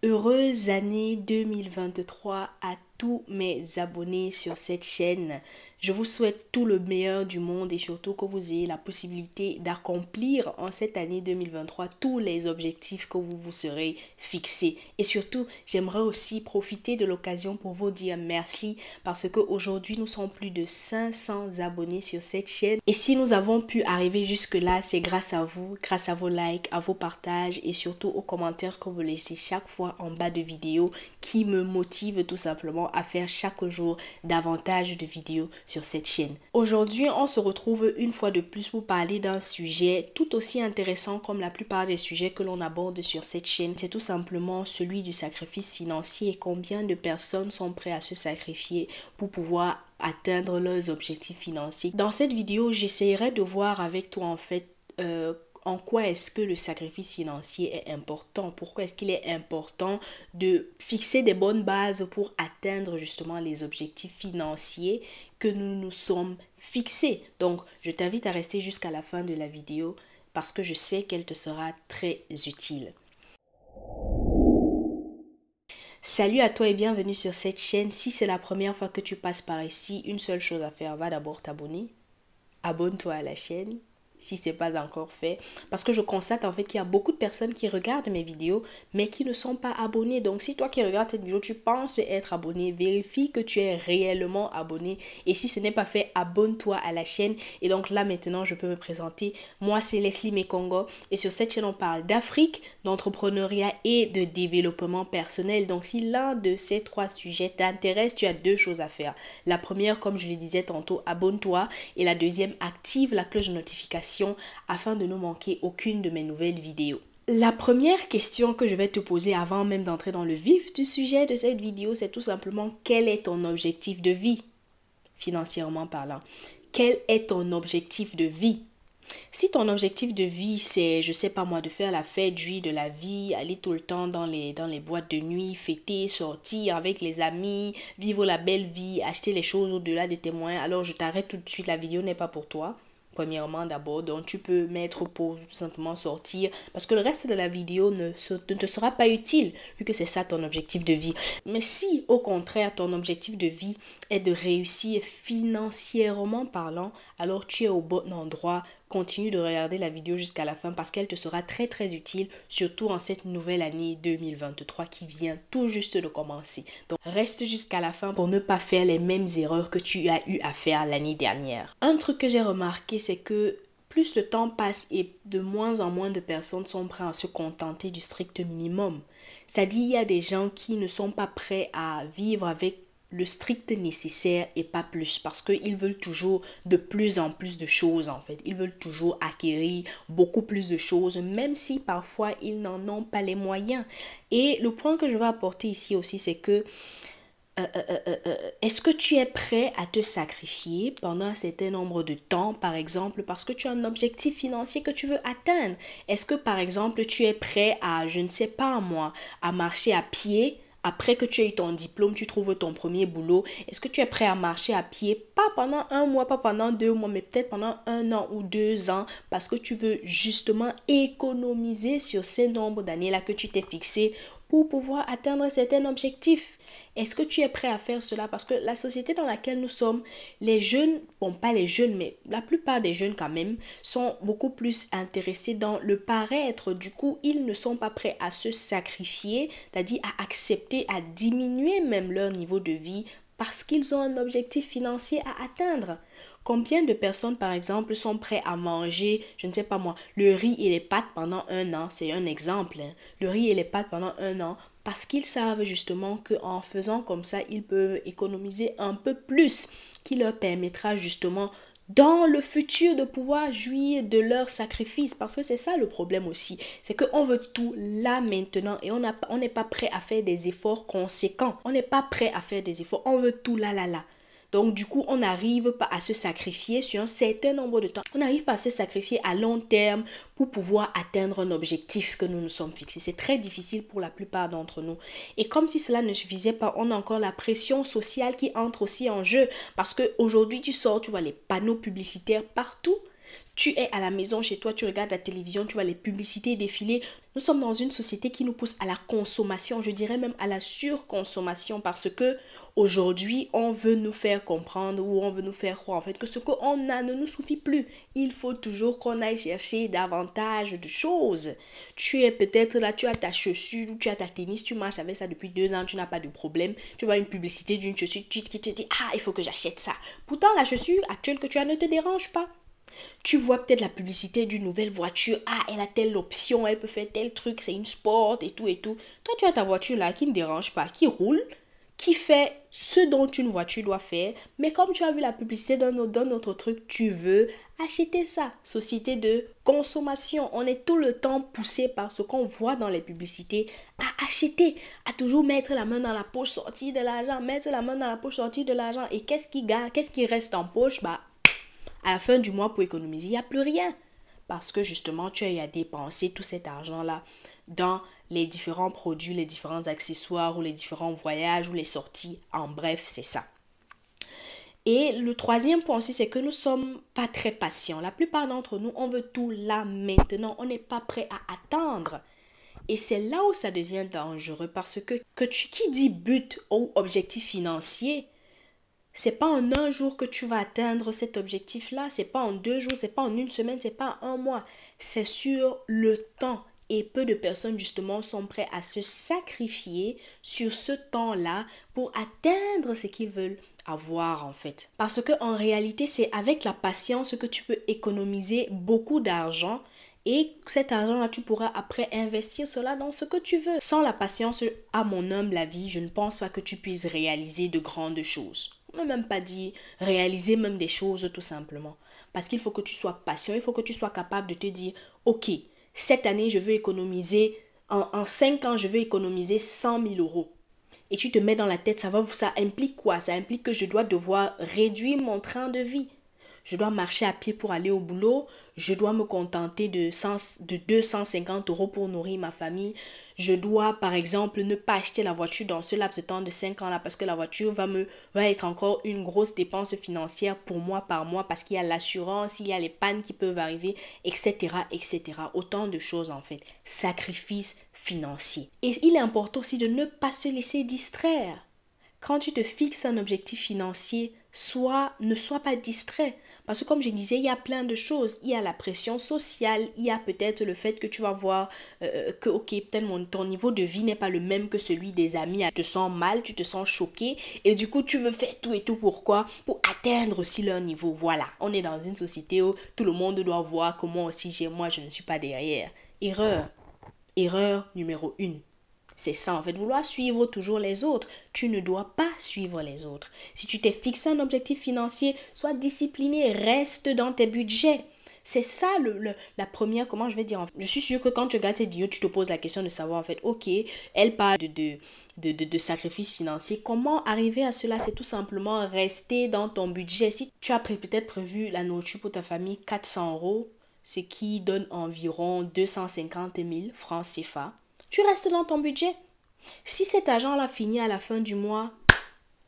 Heureuse année 2023 à tous mes abonnés sur cette chaîne. Je vous souhaite tout le meilleur du monde et surtout que vous ayez la possibilité d'accomplir en cette année 2023 tous les objectifs que vous vous serez fixés. Et surtout, j'aimerais aussi profiter de l'occasion pour vous dire merci parce qu'aujourd'hui, nous sommes plus de 500 abonnés sur cette chaîne. Et si nous avons pu arriver jusque-là, c'est grâce à vous, grâce à vos likes, à vos partages et surtout aux commentaires que vous laissez chaque fois en bas de vidéos qui me motivent tout simplement à faire chaque jour davantage de vidéos sur cette chaîne. Aujourd'hui, on se retrouve une fois de plus pour parler d'un sujet tout aussi intéressant comme la plupart des sujets que l'on aborde sur cette chaîne. C'est tout simplement celui du sacrifice financier et combien de personnes sont prêtes à se sacrifier pour pouvoir atteindre leurs objectifs financiers. Dans cette vidéo, j'essaierai de voir avec toi en fait en quoi est-ce que le sacrifice financier est important? Pourquoi est-ce qu'il est important de fixer des bonnes bases pour atteindre justement les objectifs financiers que nous nous sommes fixés? Donc, je t'invite à rester jusqu'à la fin de la vidéo parce que je sais qu'elle te sera très utile. Salut à toi et bienvenue sur cette chaîne. Si c'est la première fois que tu passes par ici, une seule chose à faire, va d'abord t'abonner. Abonne-toi à la chaîne si ce n'est pas encore fait. Parce que je constate en fait qu'il y a beaucoup de personnes qui regardent mes vidéos mais qui ne sont pas abonnées. Donc si toi qui regardes cette vidéo, tu penses être abonné, vérifie que tu es réellement abonné. Et si ce n'est pas fait, abonne-toi à la chaîne. Et donc là maintenant, je peux me présenter. Moi, c'est Leslie Mekongo. Et sur cette chaîne, on parle d'Afrique, d'entrepreneuriat et de développement personnel. Donc si l'un de ces trois sujets t'intéresse, tu as deux choses à faire. La première, comme je le disais tantôt, abonne-toi. Et la deuxième, active la cloche de notification afin de ne manquer aucune de mes nouvelles vidéos. La première question que je vais te poser avant même d'entrer dans le vif du sujet de cette vidéo, c'est tout simplement quel est ton objectif de vie, financièrement parlant? Quel est ton objectif de vie? Si ton objectif de vie, c'est, je sais pas moi, de faire la fête, jouir de la vie, aller tout le temps dans les boîtes de nuit, fêter, sortir avec les amis, vivre la belle vie, acheter les choses au-delà de tes moyens, alors je t'arrête tout de suite, la vidéo n'est pas pour toi. Premièrement d'abord, donc tu peux mettre pause, tout simplement sortir, parce que le reste de la vidéo ne te sera pas utile, vu que c'est ça ton objectif de vie. Mais si au contraire ton objectif de vie est de réussir financièrement parlant, alors tu es au bon endroit. Continue de regarder la vidéo jusqu'à la fin parce qu'elle te sera très utile, surtout en cette nouvelle année 2023 qui vient tout juste de commencer. Donc reste jusqu'à la fin pour ne pas faire les mêmes erreurs que tu as eu à faire l'année dernière. Un truc que j'ai remarqué, c'est que plus le temps passe et de moins en moins de personnes sont prêtes à se contenter du strict minimum. C'est-à-dire, il y a des gens qui ne sont pas prêts à vivre avec le strict nécessaire et pas plus parce qu'ils veulent toujours de plus en plus de choses en fait. Ils veulent toujours acquérir beaucoup plus de choses même si parfois ils n'en ont pas les moyens. Et le point que je vais apporter ici aussi c'est que est-ce que tu es prêt à te sacrifier pendant un certain nombre de temps, par exemple, parce que tu as un objectif financier que tu veux atteindre? Est-ce que, par exemple, tu es prêt à, je ne sais pas moi, à marcher à pied après que tu aies eu ton diplôme, tu trouves ton premier boulot? Est-ce que tu es prêt à marcher à pied, pas pendant un mois, pas pendant 2 mois, mais peut-être pendant 1 an ou 2 ans, parce que tu veux justement économiser sur ces nombres d'années-là que tu t'es fixé pour pouvoir atteindre certains objectifs? Est-ce que tu es prêt à faire cela? Parce que la société dans laquelle nous sommes, les jeunes, bon pas les jeunes, mais la plupart des jeunes quand même, sont beaucoup plus intéressés dans le paraître. Du coup, ils ne sont pas prêts à se sacrifier, c'est-à-dire à accepter, à diminuer même leur niveau de vie parce qu'ils ont un objectif financier à atteindre. Combien de personnes, par exemple, sont prêtes à manger, je ne sais pas moi, le riz et les pâtes pendant 1 an? C'est un exemple, hein. Le riz et les pâtes pendant 1 an parce qu'ils savent justement qu'en faisant comme ça, ils peuvent économiser un peu plus, qui leur permettra justement dans le futur de pouvoir jouir de leur sacrifice. Parce que c'est ça le problème aussi, c'est qu'on veut tout là maintenant et on n'est pas prêt à faire des efforts conséquents. On n'est pas prêt à faire des efforts, on veut tout là. Donc, du coup, on n'arrive pas à se sacrifier sur un certain nombre de temps. On n'arrive pas à se sacrifier à long terme pour pouvoir atteindre un objectif que nous nous sommes fixés. C'est très difficile pour la plupart d'entre nous. Et comme si cela ne suffisait pas, on a encore la pression sociale qui entre aussi en jeu. Parce qu'aujourd'hui, tu sors, tu vois les panneaux publicitaires partout. Tu es à la maison chez toi, tu regardes la télévision, tu vois les publicités défiler. Nous sommes dans une société qui nous pousse à la consommation, je dirais même à la surconsommation parce que aujourd'hui, on veut nous faire comprendre ou on veut nous faire croire en fait que ce qu'on a ne nous suffit plus. Il faut toujours qu'on aille chercher davantage de choses. Tu es peut-être là, tu as ta chaussure ou tu as ta tennis, tu marches avec ça depuis 2 ans, tu n'as pas de problème. Tu vois une publicité d'une chaussure, tu te dis, ah, il faut que j'achète ça. Pourtant, la chaussure actuelle que tu as ne te dérange pas. Tu vois peut-être la publicité d'une nouvelle voiture. Ah, elle a telle option, elle peut faire tel truc, c'est une sport et tout et tout. Toi, tu as ta voiture là qui ne dérange pas, qui roule, qui fait ce dont une voiture doit faire. Mais comme tu as vu la publicité dans notre truc, tu veux acheter ça. Société de consommation. On est tout le temps poussé par ce qu'on voit dans les publicités à acheter, à toujours mettre la main dans la poche, sortir de l'argent, mettre la main dans la poche, sortir de l'argent. Et qu'est-ce qui reste en poche? À la fin du mois pour économiser, il n'y a plus rien. Parce que justement, tu as dépensé tout cet argent-là dans les différents produits, les différents accessoires ou les différents voyages ou les sorties. En bref, c'est ça. Et le troisième point aussi, c'est que nous ne sommes pas très patients. La plupart d'entre nous, on veut tout là maintenant. On n'est pas prêt à attendre. Et c'est là où ça devient dangereux parce que qui dit but ou objectif financier, c'est pas en un jour que tu vas atteindre cet objectif-là, c'est pas en 2 jours, c'est pas en une semaine, c'est pas en un mois. C'est sur le temps. Et peu de personnes justement sont prêtes à se sacrifier sur ce temps-là pour atteindre ce qu'ils veulent avoir en fait. Parce que en réalité, c'est avec la patience que tu peux économiser beaucoup d'argent. Et cet argent-là, tu pourras après investir cela dans ce que tu veux. Sans la patience, à mon humble avis, je ne pense pas que tu puisses réaliser de grandes choses. On n'a même pas dit réaliser même des choses tout simplement. Parce qu'il faut que tu sois patient, il faut que tu sois capable de te dire, ok, cette année je veux économiser, en 5 ans je veux économiser 100 000 euros. Et tu te mets dans la tête, ça implique quoi? Ça implique que je dois devoir réduire mon train de vie. Je dois marcher à pied pour aller au boulot. Je dois me contenter de 250 euros pour nourrir ma famille. Je dois, par exemple, ne pas acheter la voiture dans ce laps de temps de 5 ans là parce que la voiture va être encore une grosse dépense financière pour moi par mois parce qu'il y a l'assurance, il y a les pannes qui peuvent arriver, etc., etc. Autant de choses en fait. Sacrifice financier. Et il est important aussi de ne pas se laisser distraire. Quand tu te fixes un objectif financier, ne sois pas distrait. Parce que comme je disais, il y a plein de choses. Il y a la pression sociale, il y a peut-être le fait que tu vas voir que ok, peut-être ton niveau de vie n'est pas le même que celui des amis. Tu te sens mal, tu te sens choqué et du coup tu veux faire tout et tout. Pourquoi? Pour atteindre aussi leur niveau. Voilà, on est dans une société où tout le monde doit voir comment aussi moi je ne suis pas derrière. Erreur numéro 1. C'est ça en fait, vouloir suivre toujours les autres. Tu ne dois pas suivre les autres. Si tu t'es fixé un objectif financier, sois discipliné, reste dans tes budgets. C'est ça la première, comment je vais dire. Je suis sûre que quand tu regardes tes vidéos, tu te poses la question de savoir en fait, ok, elle parle de sacrifice financier. Comment arriver à cela? C'est tout simplement rester dans ton budget. Si tu as peut-être prévu la nourriture pour ta famille, 400 euros, ce qui donne environ 250 000 francs CFA. Tu restes dans ton budget. Si cet argent-là finit à la fin du mois,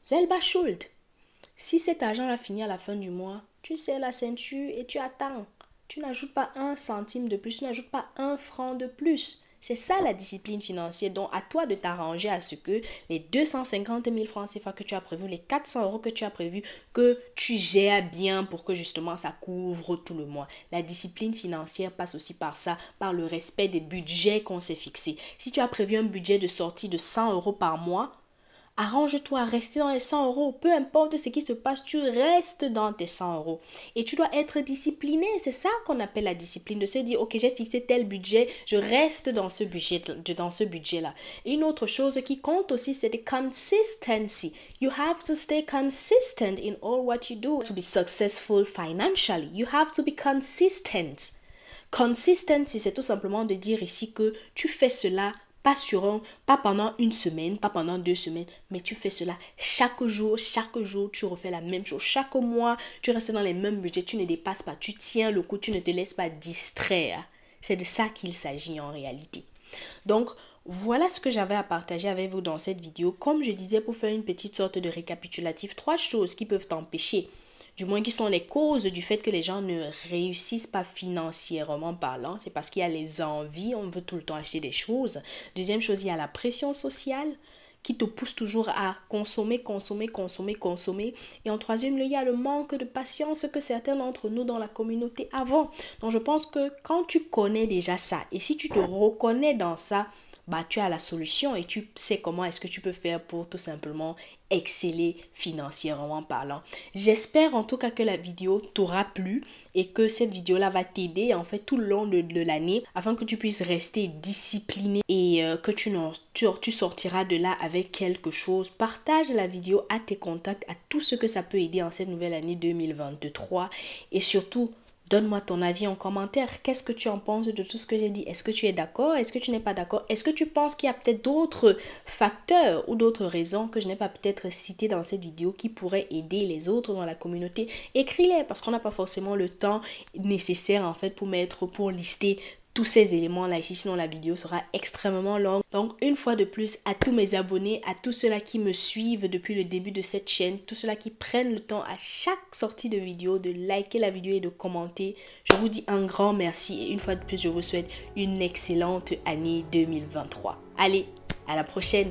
selber schuld. Si cet argent-là finit à la fin du mois, tu serres la ceinture et tu attends. Tu n'ajoutes pas 1 centime de plus, tu n'ajoutes pas 1 franc de plus. C'est ça la discipline financière. Donc, à toi de t'arranger à ce que les 250 000 francs CFA que tu as prévu, les 400 euros que tu as prévu, que tu gères bien pour que justement ça couvre tout le mois. La discipline financière passe aussi par ça, par le respect des budgets qu'on s'est fixés. Si tu as prévu un budget de sortie de 100 euros par mois, arrange-toi à rester dans les 100 euros. Peu importe ce qui se passe, tu restes dans tes 100 euros. Et tu dois être discipliné. C'est ça qu'on appelle la discipline. De se dire, ok, j'ai fixé tel budget, je reste dans ce budget-là. Et une autre chose qui compte aussi, c'est la consistency. You have to stay consistent in all what you do. To be successful financially, you have to be consistent. Consistency, c'est tout simplement de dire ici que tu fais cela pas pendant 1 semaine, pas pendant 2 semaines, mais tu fais cela chaque jour, tu refais la même chose. Chaque mois, tu restes dans les mêmes budgets, tu ne dépasses pas, tu tiens le coup, tu ne te laisses pas distraire. C'est de ça qu'il s'agit en réalité. Donc, voilà ce que j'avais à partager avec vous dans cette vidéo. Comme je disais, pour faire une petite sorte de récapitulatif, 3 choses qui peuvent t'empêcher du moins qui sont les causes du fait que les gens ne réussissent pas financièrement parlant. C'est parce qu'il y a les envies, on veut tout le temps acheter des choses. Deuxième chose, il y a la pression sociale qui te pousse toujours à consommer, consommer, consommer, consommer. Et en troisième lieu, il y a le manque de patience que certains d'entre nous dans la communauté avons. Donc je pense que quand tu connais déjà ça, et si tu te reconnais dans ça, bah tu as la solution et tu sais comment est-ce que tu peux faire pour tout simplement exceller financièrement parlant. J'espère en tout cas que la vidéo t'aura plu et que cette vidéo là va t'aider en fait tout le long de l'année afin que tu puisses rester discipliné et que tu sortiras de là avec quelque chose. Partage la vidéo à tes contacts, à tout ce que ça peut aider en cette nouvelle année 2023 et surtout donne-moi ton avis en commentaire. Qu'est-ce que tu en penses de tout ce que j'ai dit? Est-ce que tu es d'accord? Est-ce que tu n'es pas d'accord? Est-ce que tu penses qu'il y a peut-être d'autres facteurs ou d'autres raisons que je n'ai pas peut-être citées dans cette vidéo qui pourraient aider les autres dans la communauté? Écris-les parce qu'on n'a pas forcément le temps nécessaire en fait pour lister tous ces éléments-là ici, sinon la vidéo sera extrêmement longue. Donc, une fois de plus, à tous mes abonnés, à tous ceux-là qui me suivent depuis le début de cette chaîne, tous ceux-là qui prennent le temps à chaque sortie de vidéo de liker la vidéo et de commenter, je vous dis un grand merci et une fois de plus, je vous souhaite une excellente année 2023. Allez, à la prochaine!